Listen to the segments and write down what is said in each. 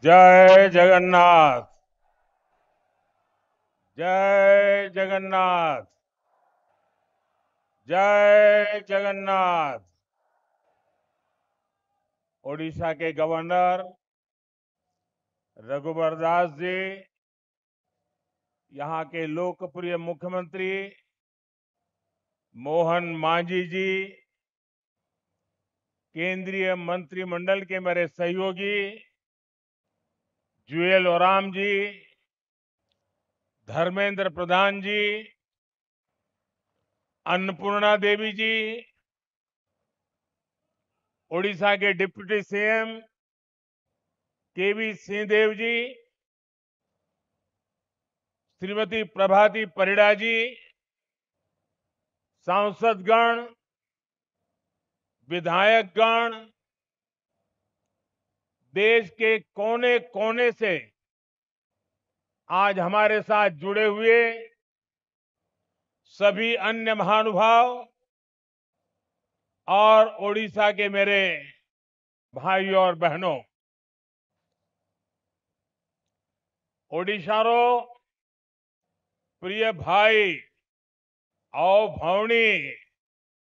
जय जगन्नाथ। जय जगन्नाथ। जय जगन्नाथ। ओडिशा के गवर्नर रघुवर दास जी, यहाँ के लोकप्रिय मुख्यमंत्री मोहन मांझी जी, केंद्रीय मंत्रिमंडल के मेरे सहयोगी जुएल ओराम जी, धर्मेंद्र प्रधान जी, अन्नपूर्णा देवी जी, ओडिशा के डिप्टी सीएम केवी सिंहदेव जी, श्रीमती प्रभाती परिड़ा जी, सांसदगण, विधायकगण, देश के कोने कोने से आज हमारे साथ जुड़े हुए सभी अन्य महानुभाव और ओडिशा के मेरे भाइयों और बहनों, ओडिशारो प्रिय भाई और भौणी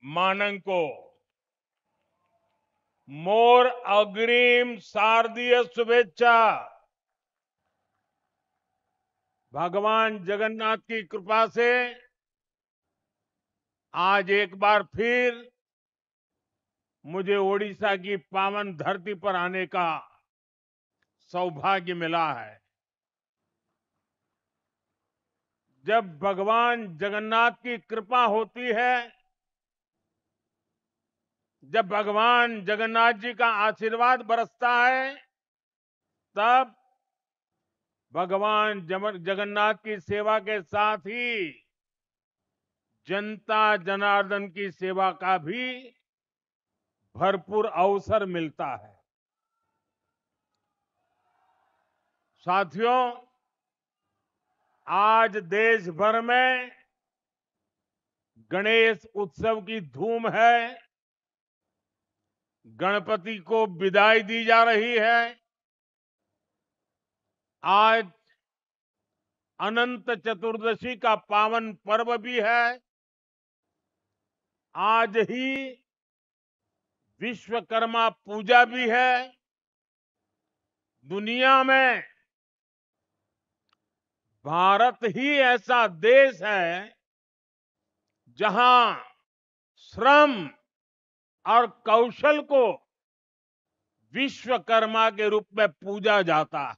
मानंको मोर अग्रिम शारदीय शुभेच्छा। भगवान जगन्नाथ की कृपा से आज एक बार फिर मुझे ओडिशा की पावन धरती पर आने का सौभाग्य मिला है। जब भगवान जगन्नाथ की कृपा होती है, जब भगवान जगन्नाथ जी का आशीर्वाद बरसता है, तब भगवान जगन्नाथ की सेवा के साथ ही जनता जनार्दन की सेवा का भी भरपूर अवसर मिलता है। साथियों, आज देश भर में गणेश उत्सव की धूम है। गणपति को विदाई दी जा रही है। आज अनंत चतुर्दशी का पावन पर्व भी है। आज ही विश्वकर्मा पूजा भी है। दुनिया में भारत ही ऐसा देश है जहां श्रम और कौशल को विश्वकर्मा के रूप में पूजा जाता है।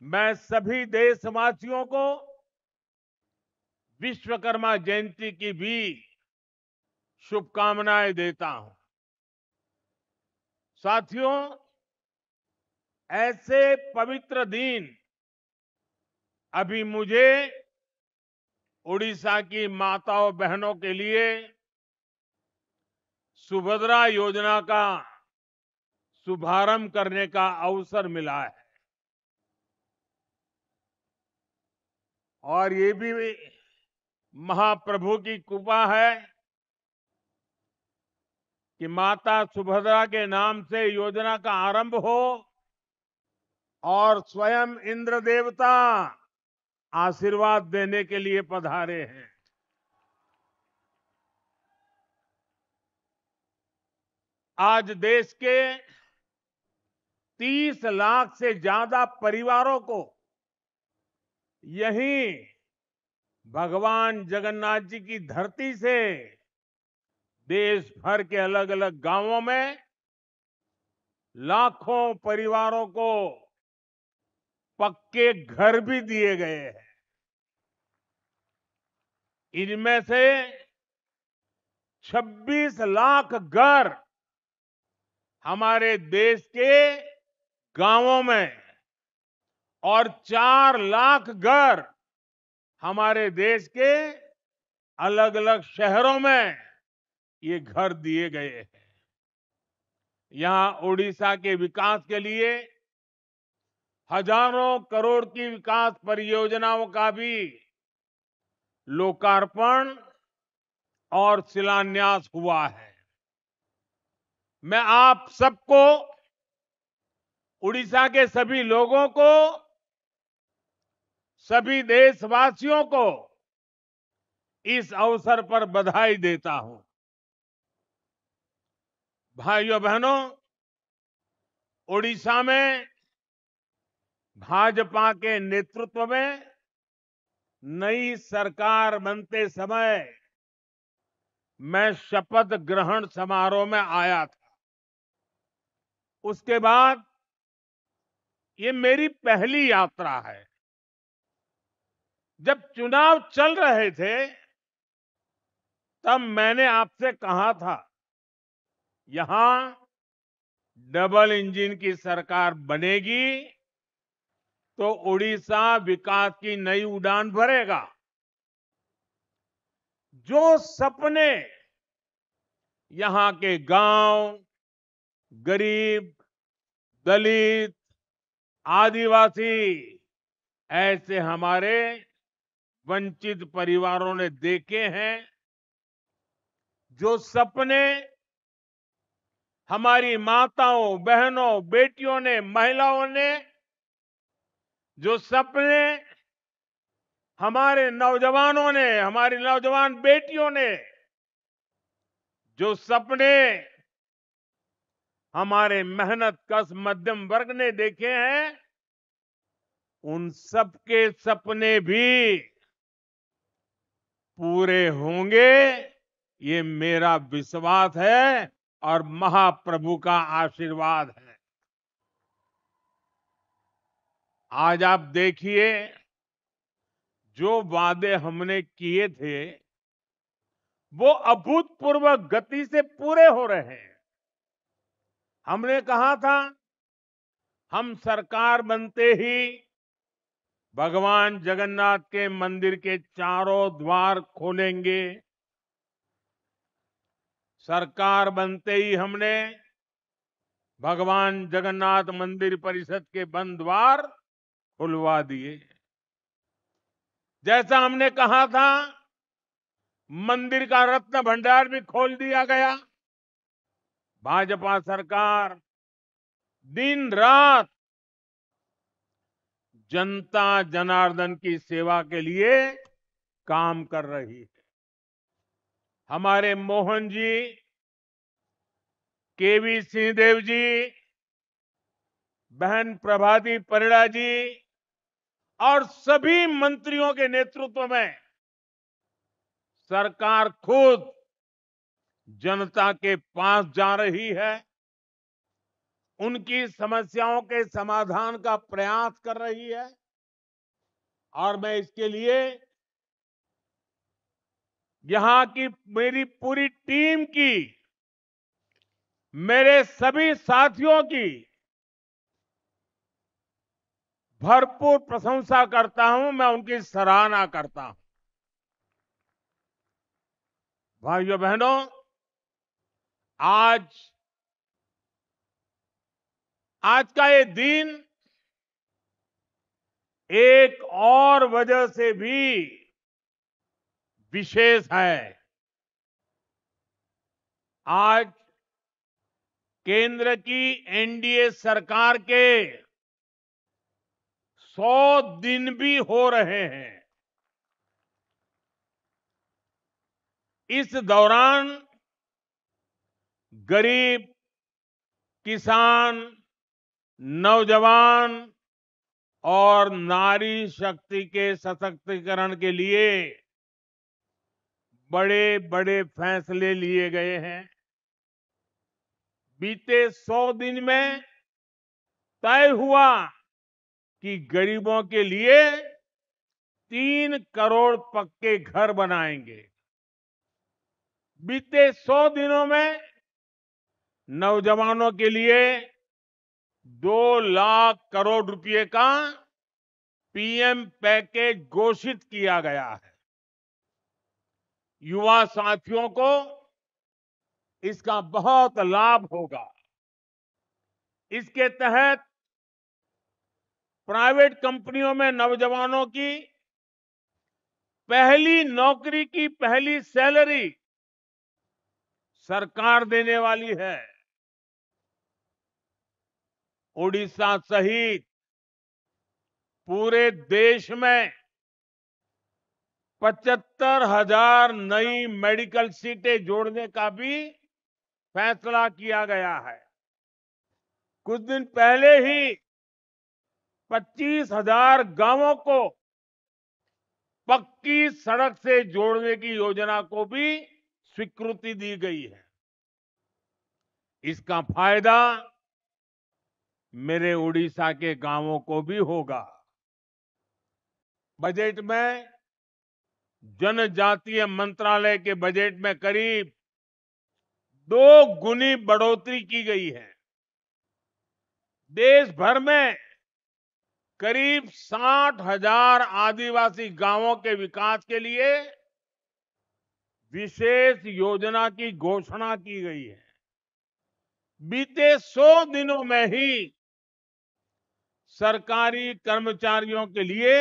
मैं सभी देशवासियों को विश्वकर्मा जयंती की भी शुभकामनाएं देता हूं। साथियों, ऐसे पवित्र दिन अभी मुझे ओडिशा की माताओं बहनों के लिए सुभद्रा योजना का शुभारंभ करने का अवसर मिला है। और ये भी महाप्रभु की कृपा है कि माता सुभद्रा के नाम से योजना का आरंभ हो और स्वयं इंद्र देवता आशीर्वाद देने के लिए पधारे हैं। आज देश के 30 लाख से ज्यादा परिवारों को यहीं भगवान जगन्नाथ जी की धरती से देश भर के अलग अलग गांवों में लाखों परिवारों को पक्के घर भी दिए गए हैं। इनमें से 26 लाख घर हमारे देश के गांवों में और 4 लाख घर हमारे देश के अलग अलग शहरों में ये घर दिए गए हैं। यहां ओडिशा के विकास के लिए हजारों करोड़ की विकास परियोजनाओं का भी लोकार्पण और शिलान्यास हुआ है। मैं आप सबको उड़ीसा के सभी लोगों को, सभी देशवासियों को इस अवसर पर बधाई देता हूं। भाइयों बहनों, ओडिशा में भाजपा के नेतृत्व में नई सरकार बनते समय मैं शपथ ग्रहण समारोह में आया था। उसके बाद ये मेरी पहली यात्रा है। जब चुनाव चल रहे थे तब मैंने आपसे कहा था, यहां डबल इंजन की सरकार बनेगी तो ओडिशा विकास की नई उड़ान भरेगा। जो सपने यहां के गांव, गरीब, दलित, आदिवासी, ऐसे हमारे वंचित परिवारों ने देखे हैं, जो सपने हमारी माताओं, बहनों, बेटियों ने, महिलाओं ने, जो सपने हमारे नौजवानों ने, हमारी नौजवान बेटियों ने, जो सपने हमारे मेहनत कश मध्यम वर्ग ने देखे हैं, उन सबके सपने भी पूरे होंगे, ये मेरा विश्वास है और महाप्रभु का आशीर्वाद है। आज आप देखिए, जो वादे हमने किए थे वो अभूतपूर्व गति से पूरे हो रहे हैं। हमने कहा था, हम सरकार बनते ही भगवान जगन्नाथ के मंदिर के चारों द्वार खोलेंगे। सरकार बनते ही हमने भगवान जगन्नाथ मंदिर परिषद के बंद द्वार खुलवा दिए। जैसा हमने कहा था, मंदिर का रत्न भंडार भी खोल दिया गया। भाजपा सरकार दिन रात जनता जनार्दन की सेवा के लिए काम कर रही है। हमारे मोहन जी, केवी सिंहदेव जी, बहन प्रभाती परिड़ा जी और सभी मंत्रियों के नेतृत्व में सरकार खुद जनता के पास जा रही है, उनकी समस्याओं के समाधान का प्रयास कर रही है। और मैं इसके लिए यहां की मेरी पूरी टीम की, मेरे सभी साथियों की भरपूर प्रशंसा करता हूं, मैं उनकी सराहना करता हूं। भाइयों बहनों, आज आज का ये दिन एक और वजह से भी विशेष है। आज केंद्र की एनडीए सरकार के 100 दिन भी हो रहे हैं। इस दौरान गरीब, किसान, नौजवान और नारी शक्ति के सशक्तिकरण के लिए बड़े बड़े फैसले लिए गए हैं। बीते 100 दिन में तय हुआ कि गरीबों के लिए 3 करोड़ पक्के घर बनाएंगे। बीते 100 दिनों में नौजवानों के लिए 2 लाख करोड़ रुपए का पीएम पैकेज घोषित किया गया है। युवा साथियों को इसका बहुत लाभ होगा। इसके तहत प्राइवेट कंपनियों में नौजवानों की पहली नौकरी की पहली सैलरी सरकार देने वाली है। ओडिशा सहित पूरे देश में 75,000 नई मेडिकल सीटें जोड़ने का भी फैसला किया गया है। कुछ दिन पहले ही 25,000 गांवों को पक्की सड़क से जोड़ने की योजना को भी स्वीकृति दी गई है। इसका फायदा मेरे उड़ीसा के गांवों को भी होगा। बजट में जनजातीय मंत्रालय के बजट में करीब 2 गुनी बढ़ोतरी की गई है। देश भर में करीब 60,000 आदिवासी गांवों के विकास के लिए विशेष योजना की घोषणा की गई है। बीते 100 दिनों में ही सरकारी कर्मचारियों के लिए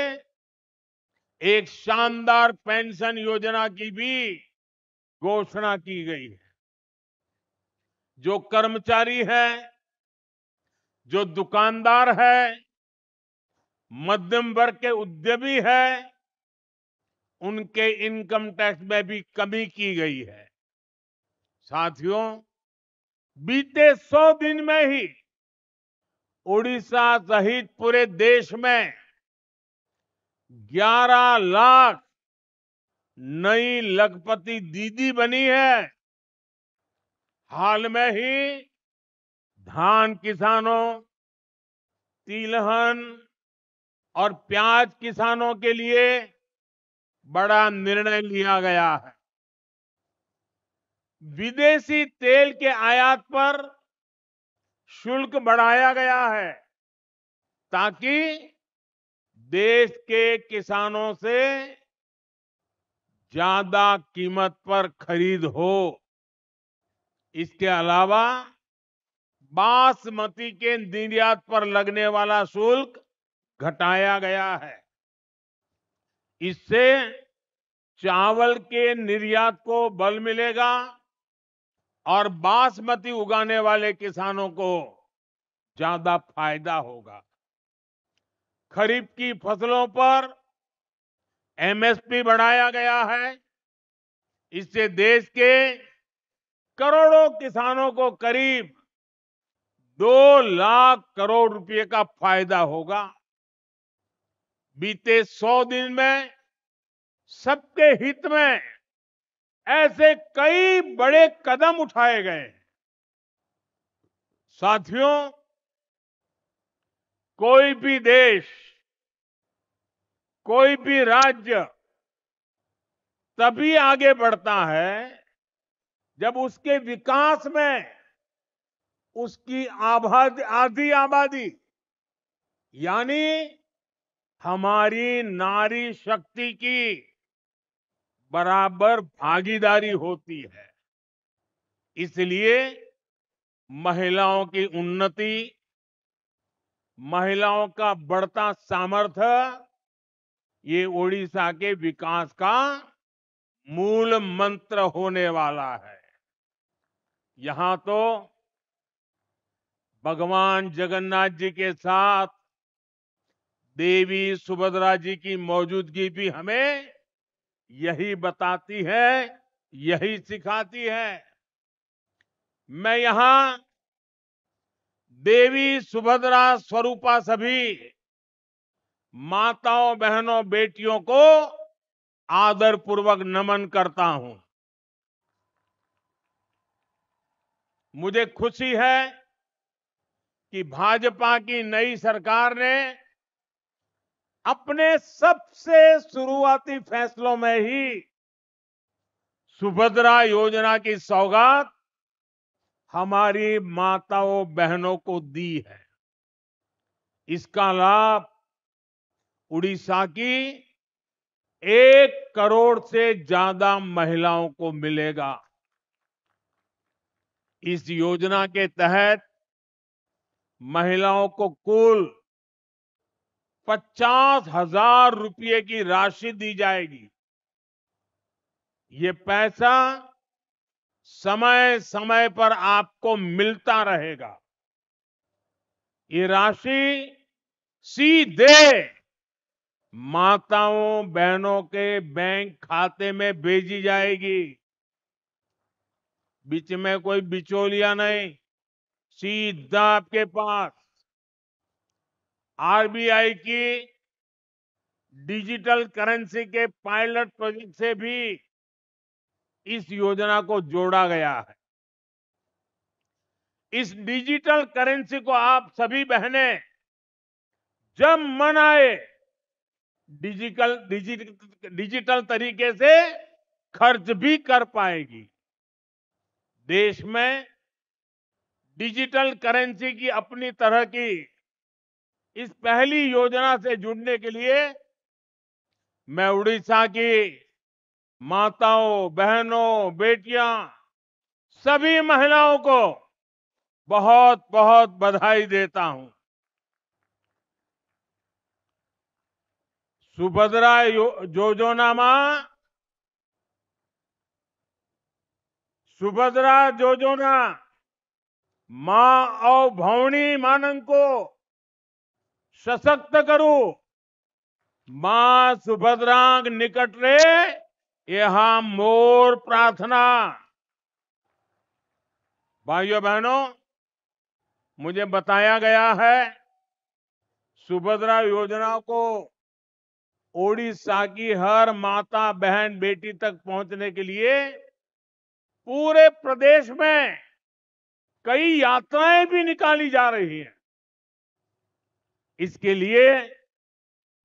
एक शानदार पेंशन योजना की भी घोषणा की गई है। जो कर्मचारी है, जो दुकानदार है, मध्यम वर्ग के उद्यमी है, उनके इनकम टैक्स में भी कमी की गई है। साथियों, बीते 100 दिन में ही उड़ीसा सहित पूरे देश में 11 लाख नई लखपति दीदी बनी है। हाल में ही धान किसानों, तिलहन और प्याज किसानों के लिए बड़ा निर्णय लिया गया है। विदेशी तेल के आयात पर शुल्क बढ़ाया गया है ताकि देश के किसानों से ज्यादा कीमत पर खरीद हो। इसके अलावा बासमती के निर्यात पर लगने वाला शुल्क घटाया गया है। इससे चावल के निर्यात को बल मिलेगा और बासमती उगाने वाले किसानों को ज्यादा फायदा होगा। खरीफ की फसलों पर एमएसपी बढ़ाया गया है। इससे देश के करोड़ों किसानों को करीब 2 लाख करोड़ रुपए का फायदा होगा। बीते 100 दिन में सबके हित में ऐसे कई बड़े कदम उठाए गए। साथियों, कोई भी देश, कोई भी राज्य तभी आगे बढ़ता है जब उसके विकास में उसकी आधी आबादी यानी हमारी नारी शक्ति की बराबर भागीदारी होती है। इसलिए महिलाओं की उन्नति, महिलाओं का बढ़ता सामर्थ्य ये ओडिशा के विकास का मूल मंत्र होने वाला है। यहां तो भगवान जगन्नाथ जी के साथ देवी सुभद्रा जी की मौजूदगी भी हमें यही बताती है, यही सिखाती है। मैं यहां देवी सुभद्रा स्वरूपा सभी माताओं, बहनों, बेटियों को आदर पूर्वक नमन करता हूं। मुझे खुशी है कि भाजपा की नई सरकार ने अपने सबसे शुरुआती फैसलों में ही सुभद्रा योजना की सौगात हमारी माताओं, बहनों को दी है। इसका लाभ उड़ीसा की 1 करोड़ से ज्यादा महिलाओं को मिलेगा। इस योजना के तहत महिलाओं को कुल 50,000 रुपए की राशि दी जाएगी। ये पैसा समय समय पर आपको मिलता रहेगा। ये राशि सीधे माताओं बहनों के बैंक खाते में भेजी जाएगी। बीच में कोई बिचौलिया नहीं, सीधा आपके पास। आरबीआई की डिजिटल करेंसी के पायलट प्रोजेक्ट से भी इस योजना को जोड़ा गया है। इस डिजिटल करेंसी को आप सभी बहनें जब मन आए डिजिटल डिजिटल डिजिटल तरीके से खर्च भी कर पाएगी। देश में डिजिटल करेंसी की अपनी तरह की इस पहली योजना से जुड़ने के लिए मैं उड़ीसा की माताओं, बहनों, बेटियां, सभी महिलाओं को बहुत बहुत बधाई देता हूं। सुभद्रा योजनामा सुभद्रा योजना मां और भौणी मानन को सशक्त करू। मां सुभद्रांग निकट रे यहां मोर प्रार्थना। भाइयों बहनों, मुझे बताया गया है सुभद्रा योजना को ओडिशा की हर माता बहन बेटी तक पहुंचने के लिए पूरे प्रदेश में कई यात्राएं भी निकाली जा रही हैं। इसके लिए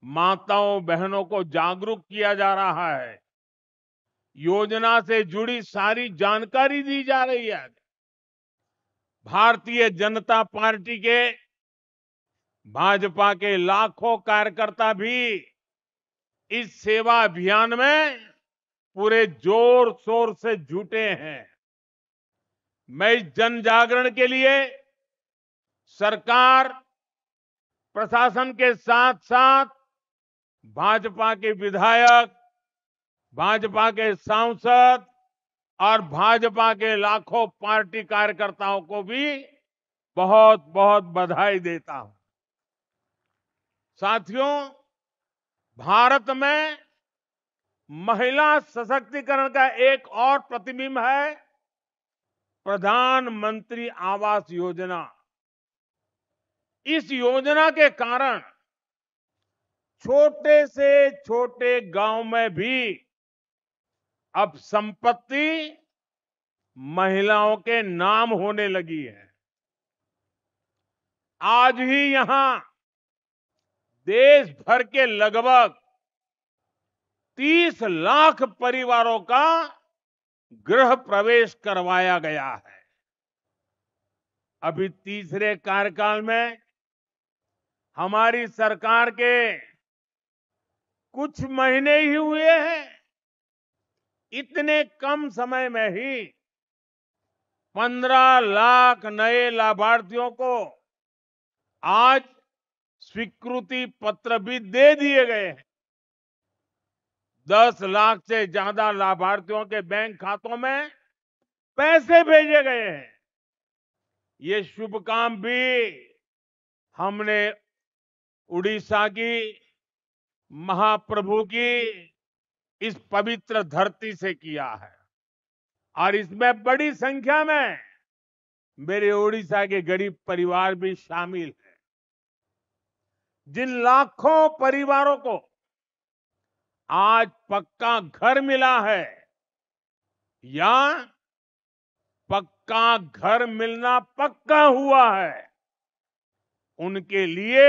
माताओं बहनों को जागरूक किया जा रहा है। योजना से जुड़ी सारी जानकारी दी जा रही है। भारतीय जनता पार्टी के भाजपा के लाखों कार्यकर्ता भी इस सेवा अभियान में पूरे जोर शोर से जुटे हैं। मैं इस जन जागरण के लिए सरकार, प्रशासन के साथ साथ भाजपा के विधायक, भाजपा के सांसद और भाजपा के लाखों पार्टी कार्यकर्ताओं को भी बहुत बहुत बधाई देता हूं। साथियों, भारत में महिला सशक्तिकरण का एक और प्रतिबिंब है प्रधानमंत्री आवास योजना। इस योजना के कारण छोटे से छोटे गांव में भी अब संपत्ति महिलाओं के नाम होने लगी है। आज ही यहां देश भर के लगभग 30 लाख परिवारों का गृह प्रवेश करवाया गया है। अभी तीसरे कार्यकाल में हमारी सरकार के कुछ महीने ही हुए हैं। इतने कम समय में ही 15 लाख नए लाभार्थियों को आज स्वीकृति पत्र भी दे दिए गए हैं। 10 लाख से ज्यादा लाभार्थियों के बैंक खातों में पैसे भेजे गए हैं। ये शुभ काम भी हमने उड़ीसा की महाप्रभु की इस पवित्र धरती से किया है और इसमें बड़ी संख्या में मेरे उड़ीसा के गरीब परिवार भी शामिल हैं। जिन लाखों परिवारों को आज पक्का घर मिला है या पक्का घर मिलना पक्का हुआ है, उनके लिए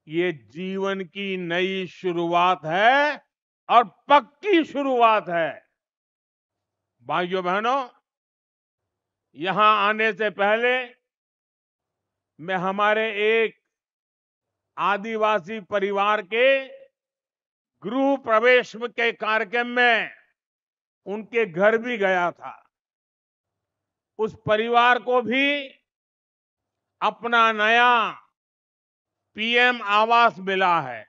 ये जीवन की नई शुरुआत है और पक्की शुरुआत है। भाइयों बहनों, यहां आने से पहले मैं हमारे एक आदिवासी परिवार के गृह प्रवेश के कार्यक्रम में उनके घर भी गया था। उस परिवार को भी अपना नया पीएम आवास मिला है।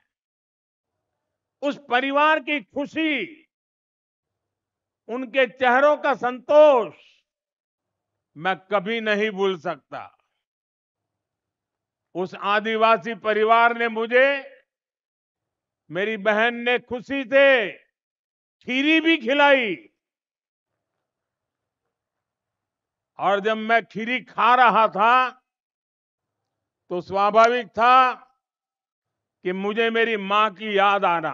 उस परिवार की खुशी, उनके चेहरों का संतोष मैं कभी नहीं भूल सकता। उस आदिवासी परिवार ने मुझे, मेरी बहन ने खुशी से खीरी भी खिलाई। और जब मैं खीरी खा रहा था तो स्वाभाविक था कि मुझे मेरी मां की याद आना,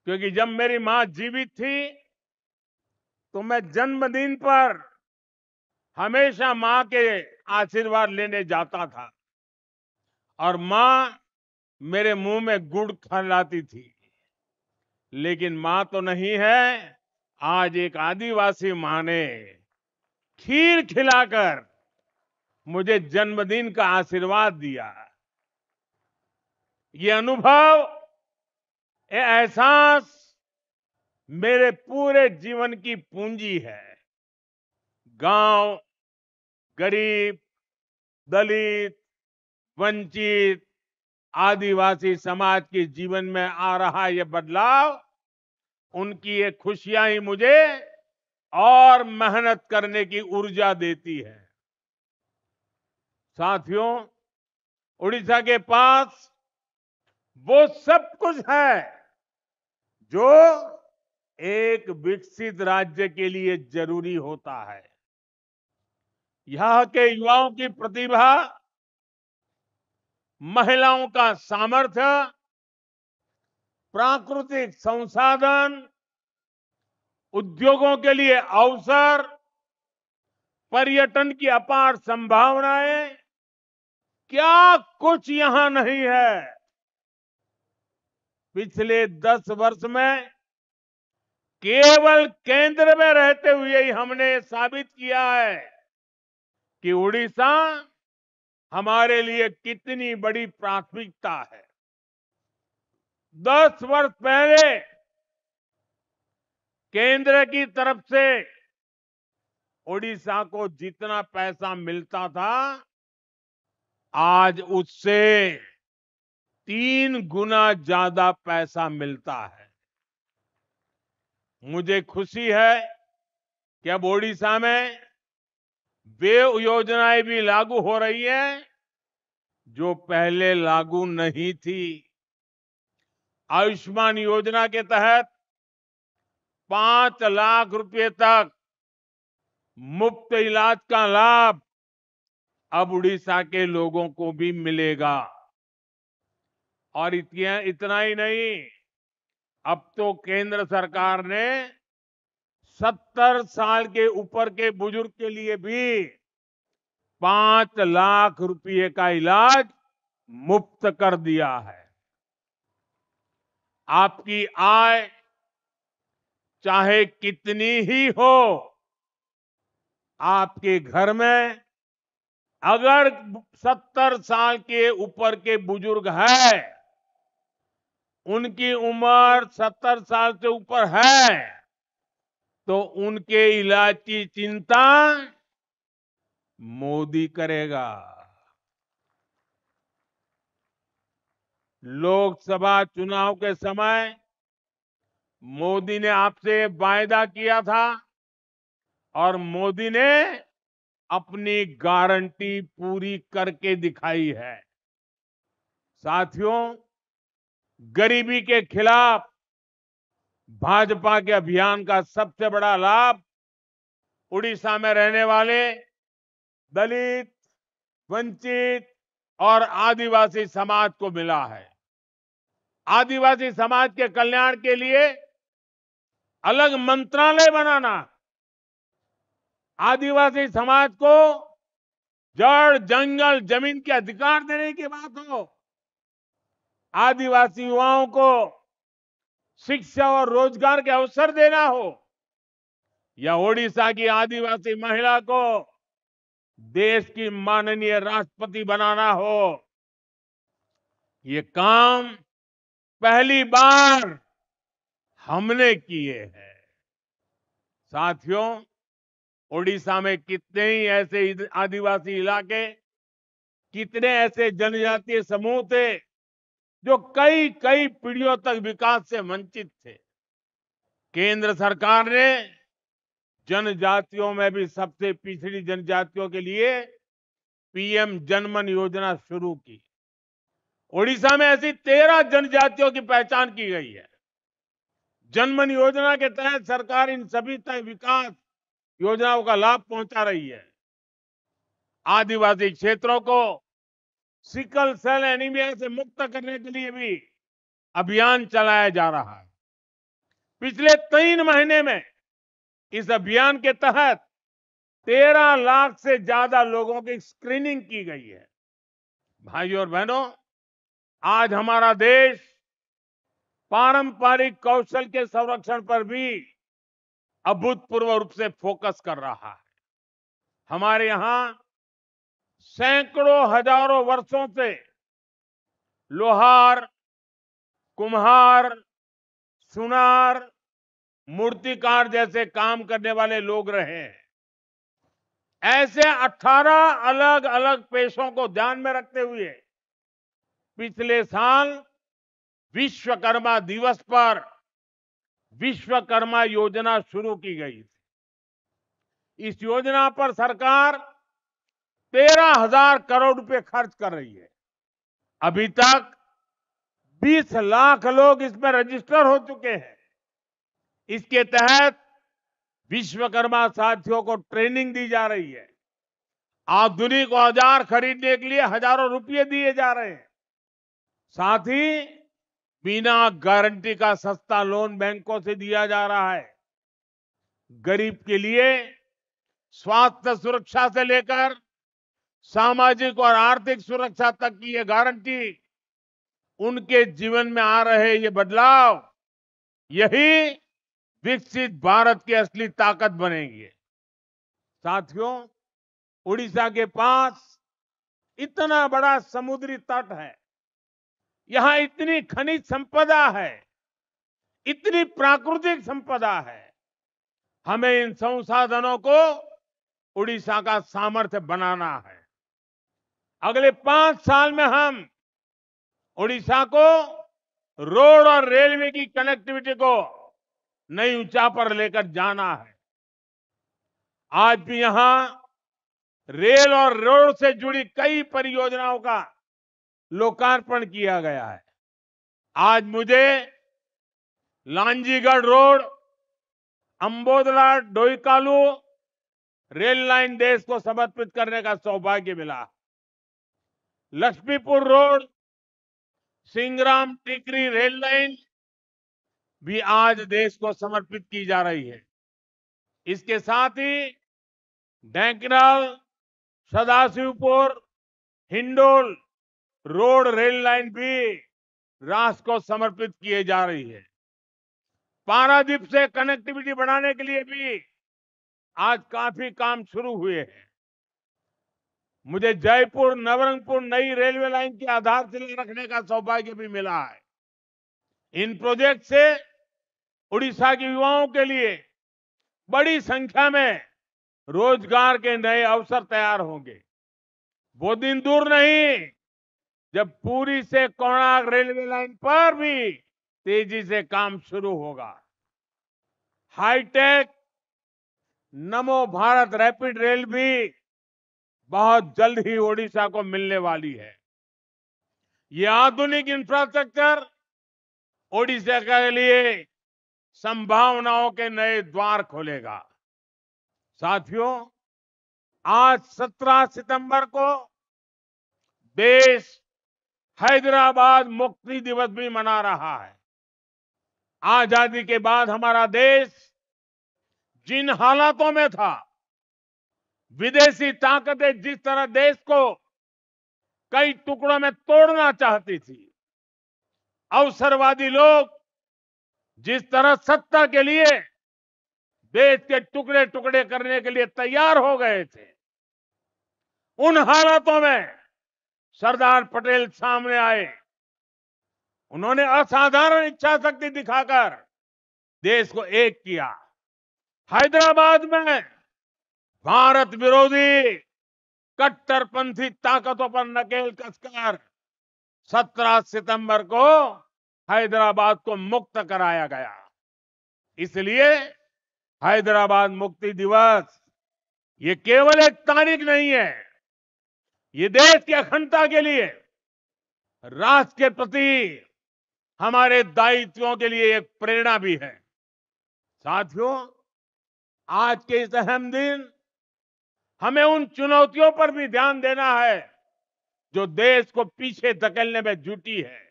क्योंकि जब मेरी मां जीवित थी तो मैं जन्मदिन पर हमेशा मां के आशीर्वाद लेने जाता था और मां मेरे मुंह में गुड़ खिलाती थी। लेकिन मां तो नहीं है, आज एक आदिवासी मां ने खीर खिलाकर मुझे जन्मदिन का आशीर्वाद दिया। ये अनुभव, ये एहसास मेरे पूरे जीवन की पूंजी है। गांव, गरीब, दलित, वंचित, आदिवासी समाज के जीवन में आ रहा ये बदलाव, उनकी ये खुशियां ही मुझे और मेहनत करने की ऊर्जा देती है। साथियों, उड़ीसा के पास वो सब कुछ है जो एक विकसित राज्य के लिए जरूरी होता है। यहाँ के युवाओं की प्रतिभा, महिलाओं का सामर्थ्य, प्राकृतिक संसाधन, उद्योगों के लिए अवसर, पर्यटन की अपार संभावनाएं, क्या कुछ यहां नहीं है। पिछले 10 वर्ष में केवल केंद्र में रहते हुए ही हमने साबित किया है कि उड़ीसा हमारे लिए कितनी बड़ी प्राथमिकता है। 10 वर्ष पहले केंद्र की तरफ से उड़ीसा को जितना पैसा मिलता था, आज उससे 3 गुना ज्यादा पैसा मिलता है। मुझे खुशी है कि अब ओडिशा में वे योजनाएं भी लागू हो रही हैं जो पहले लागू नहीं थी। आयुष्मान योजना के तहत 5 लाख रुपए तक मुफ्त इलाज का लाभ अब उड़ीसा के लोगों को भी मिलेगा। और इतना ही नहीं, अब तो केंद्र सरकार ने 70 साल के ऊपर के बुजुर्ग के लिए भी 5 लाख रुपए का इलाज मुफ्त कर दिया है। आपकी आय चाहे कितनी ही हो, आपके घर में अगर 70 साल के ऊपर के बुजुर्ग हैं, उनकी उम्र 70 साल से ऊपर है, तो उनके इलाज की चिंता मोदी करेगा। लोकसभा चुनाव के समय मोदी ने आपसे वायदा किया था और मोदी ने अपनी गारंटी पूरी करके दिखाई है। साथियों, गरीबी के खिलाफ भाजपा के अभियान का सबसे बड़ा लाभ उड़ीसा में रहने वाले दलित, वंचित और आदिवासी समाज को मिला है। आदिवासी समाज के कल्याण के लिए अलग मंत्रालय बनाना, आदिवासी समाज को जड़, जंगल, जमीन के अधिकार देने की बात हो, आदिवासी युवाओं को शिक्षा और रोजगार के अवसर देना हो, या ओडिशा की आदिवासी महिला को देश की माननीय राष्ट्रपति बनाना हो, ये काम पहली बार हमने किए हैं। साथियों, ओडिशा में कितने ही ऐसे आदिवासी इलाके, कितने ऐसे जनजातीय समूह थे जो कई कई पीढ़ियों तक विकास से वंचित थे। केंद्र सरकार ने जनजातियों में भी सबसे पिछड़ी जनजातियों के लिए पीएम जनमन योजना शुरू की। ओडिशा में ऐसी 13 जनजातियों की पहचान की गई है। जनमन योजना के तहत सरकार इन सभी तय विकास योजनाओं का लाभ पहुंचा रही है। आदिवासी क्षेत्रों को सिकल सेल एनीमिया से मुक्त करने के लिए भी अभियान चलाया जा रहा है। पिछले 3 महीने में इस अभियान के तहत 13 लाख से ज्यादा लोगों की स्क्रीनिंग की गई है। भाइयों और बहनों, आज हमारा देश पारंपरिक कौशल के संरक्षण पर भी अभूतपूर्व रूप से फोकस कर रहा है। हमारे यहां सैकड़ों हजारों वर्षों से लोहार, कुम्हार, सुनार, मूर्तिकार जैसे काम करने वाले लोग रहे हैं। ऐसे 18 अलग अलग पेशों को ध्यान में रखते हुए पिछले साल विश्वकर्मा दिवस पर विश्वकर्मा योजना शुरू की गई थी। इस योजना पर सरकार 13,000 करोड़ रुपए खर्च कर रही है। अभी तक 20 लाख लोग इसमें रजिस्टर हो चुके हैं। इसके तहत विश्वकर्मा साथियों को ट्रेनिंग दी जा रही है। आधुनिक औजार खरीदने के लिए हजारों रुपए दिए जा रहे हैं। साथ ही बिना गारंटी का सस्ता लोन बैंकों से दिया जा रहा है। गरीब के लिए स्वास्थ्य सुरक्षा से लेकर सामाजिक और आर्थिक सुरक्षा तक की ये गारंटी, उनके जीवन में आ रहे ये बदलाव, यही विकसित भारत की असली ताकत बनेंगे। साथियों, उड़ीसा के पास इतना बड़ा समुद्री तट है, यहां इतनी खनिज संपदा है, इतनी प्राकृतिक संपदा है। हमें इन संसाधनों को उड़ीसा का सामर्थ्य बनाना है। अगले 5 साल में हम उड़ीसा को रोड और रेलवे की कनेक्टिविटी को नई ऊंचाई पर लेकर जाना है। आज भी यहां रेल और रोड से जुड़ी कई परियोजनाओं का लोकार्पण किया गया है। आज मुझे लांजीगढ़ रोड, अंबोदला डोईकालू रेल लाइन देश को समर्पित करने का सौभाग्य मिला। लक्ष्मीपुर रोड, सिंगराम टिकरी रेल लाइन भी आज देश को समर्पित की जा रही है। इसके साथ ही Dhenkanal, Sadashivpur, Hindol road rail line भी राष्ट्र को समर्पित किए जा रही है। पारादीप से कनेक्टिविटी बढ़ाने के लिए भी आज काफी काम शुरू हुए हैं। मुझे जयपुर नवरंगपुर नई रेलवे लाइन की आधारशिला रखने का सौभाग्य भी मिला है। इन प्रोजेक्ट से उड़ीसा के युवाओं के लिए बड़ी संख्या में रोजगार के नए अवसर तैयार होंगे। वो दिन दूर नहीं जब पुरी से कोणार्क रेलवे लाइन पर भी तेजी से काम शुरू होगा। हाईटेक नमो भारत रैपिड रेल भी बहुत जल्द ही ओडिशा को मिलने वाली है। ये आधुनिक इंफ्रास्ट्रक्चर ओडिशा के लिए संभावनाओं के नए द्वार खोलेगा। साथियों, आज 17 सितंबर को देश हैदराबाद मुक्ति दिवस भी मना रहा है। आजादी के बाद हमारा देश जिन हालातों में था, विदेशी ताकतें जिस तरह देश को कई टुकड़ों में तोड़ना चाहती थी, अवसरवादी लोग जिस तरह सत्ता के लिए देश के टुकड़े टुकड़े करने के लिए तैयार हो गए थे, उन हालातों में सरदार पटेल सामने आए। उन्होंने असाधारण इच्छा शक्ति दिखाकर देश को एक किया। हैदराबाद में भारत विरोधी कट्टरपंथी ताकतों पर नकेल कसकर 17 सितंबर को हैदराबाद को मुक्त कराया गया। इसलिए हैदराबाद मुक्ति दिवस ये केवल एक तारीख नहीं है, ये देश की अखंडता के लिए, राष्ट्र के प्रति हमारे दायित्वों के लिए एक प्रेरणा भी है। साथियों, आज के इस अहम दिन हमें उन चुनौतियों पर भी ध्यान देना है जो देश को पीछे धकेलने में जुटी है।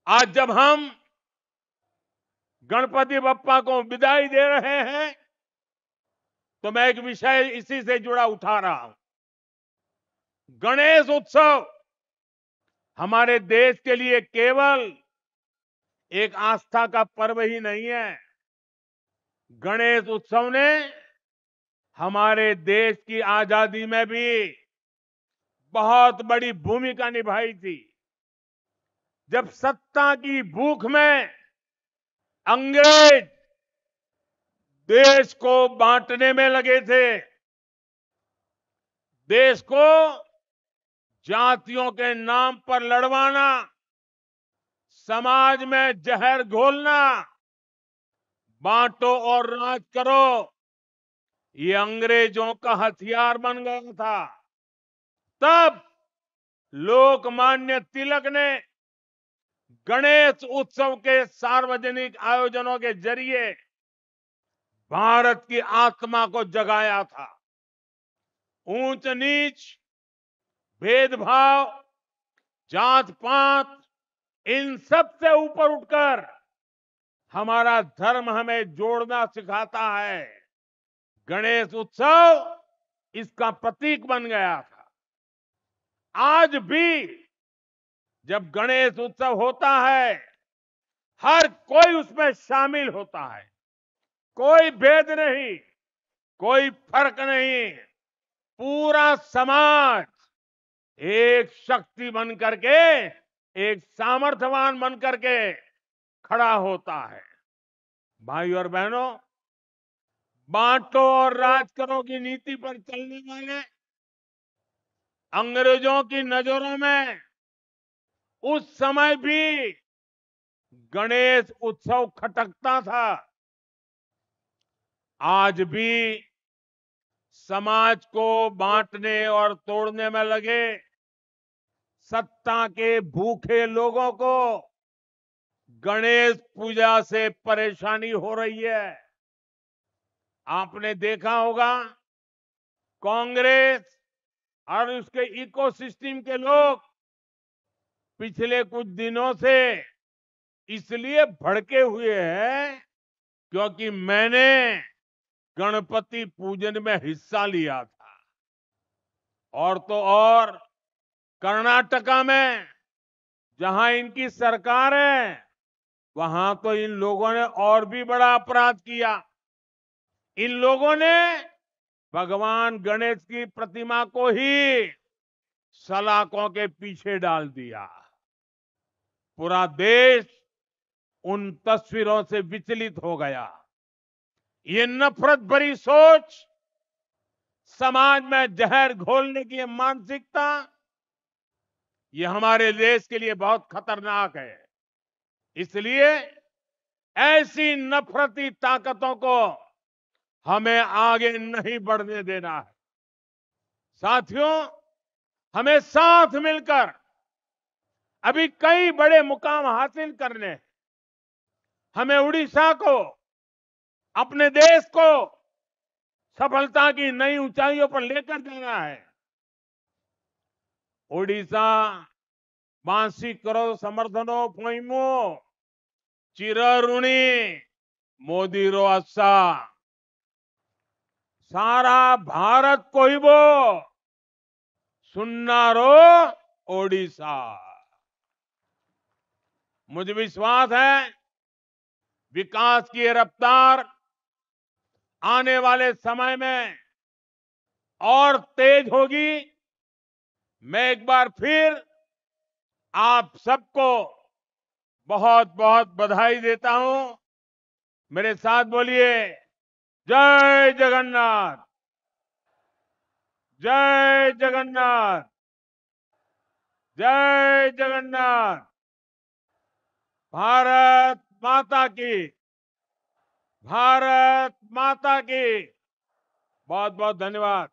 आज जब हम गणपति बप्पा को विदाई दे रहे हैं, तो मैं एक विषय इसी से जुड़ा उठा रहा हूं। गणेश उत्सव हमारे देश के लिए केवल एक आस्था का पर्व ही नहीं है। गणेश उत्सव ने हमारे देश की आजादी में भी बहुत बड़ी भूमिका निभाई थी। जब सत्ता की भूख में अंग्रेज देश को बांटने में लगे थे, देश को जातियों के नाम पर लड़वाना, समाज में जहर घोलना, बांटो और राज करो, ये अंग्रेजों का हथियार बन गया था। तब लोकमान्य तिलक ने गणेश उत्सव के सार्वजनिक आयोजनों के जरिए भारत की आत्मा को जगाया था। ऊंच नीच, भेदभाव, जात पात, इन सब से ऊपर उठकर हमारा धर्म हमें जोड़ना सिखाता है। गणेश उत्सव इसका प्रतीक बन गया था। आज भी जब गणेश उत्सव होता है, हर कोई उसमें शामिल होता है। कोई भेद नहीं, कोई फर्क नहीं। पूरा समाज एक शक्ति बन करके, एक सामर्थ्यवान बन करके खड़ा होता है। भाई और बहनों, बांटो और राज करो की नीति पर चलने वाले अंग्रेजों की नजरों में उस समय भी गणेश उत्सव खटकता था। आज भी समाज को बांटने और तोड़ने में लगे सत्ता के भूखे लोगों को गणेश पूजा से परेशानी हो रही है। आपने देखा होगा, कांग्रेस और उसके इकोसिस्टम के लोग पिछले कुछ दिनों से इसलिए भड़के हुए हैं क्योंकि मैंने गणपति पूजन में हिस्सा लिया था। और तो और कर्नाटका में जहां इनकी सरकार है, वहां तो इन लोगों ने और भी बड़ा अपराध किया। इन लोगों ने भगवान गणेश की प्रतिमा को ही सलाखों के पीछे डाल दिया। पूरा देश उन तस्वीरों से विचलित हो गया। ये नफरत भरी सोच, समाज में जहर घोलने की मानसिकता, ये हमारे देश के लिए बहुत खतरनाक है। इसलिए ऐसी नफरती ताकतों को हमें आगे नहीं बढ़ने देना है। साथियों, हमें साथ मिलकर अभी कई बड़े मुकाम हासिल करने हैं। हमें उड़ीसा को, अपने देश को सफलता की नई ऊंचाइयों पर लेकर जाना है। ओडिशा बांसी करो समर्थनो पोइमो चिरऋणी मोदी रो अस्सा, सारा भारत को ही वो सुन्ना रो ओडिशा। मुझे विश्वास है विकास की ये रफ्तार आने वाले समय में और तेज होगी। मैं एक बार फिर आप सबको बहुत बहुत बधाई देता हूं। मेरे साथ बोलिए, जय जगन्नाथ, जय जगन्नाथ, जय जगन्नाथ। भारत माता की, भारत माता की। बहुत बहुत धन्यवाद।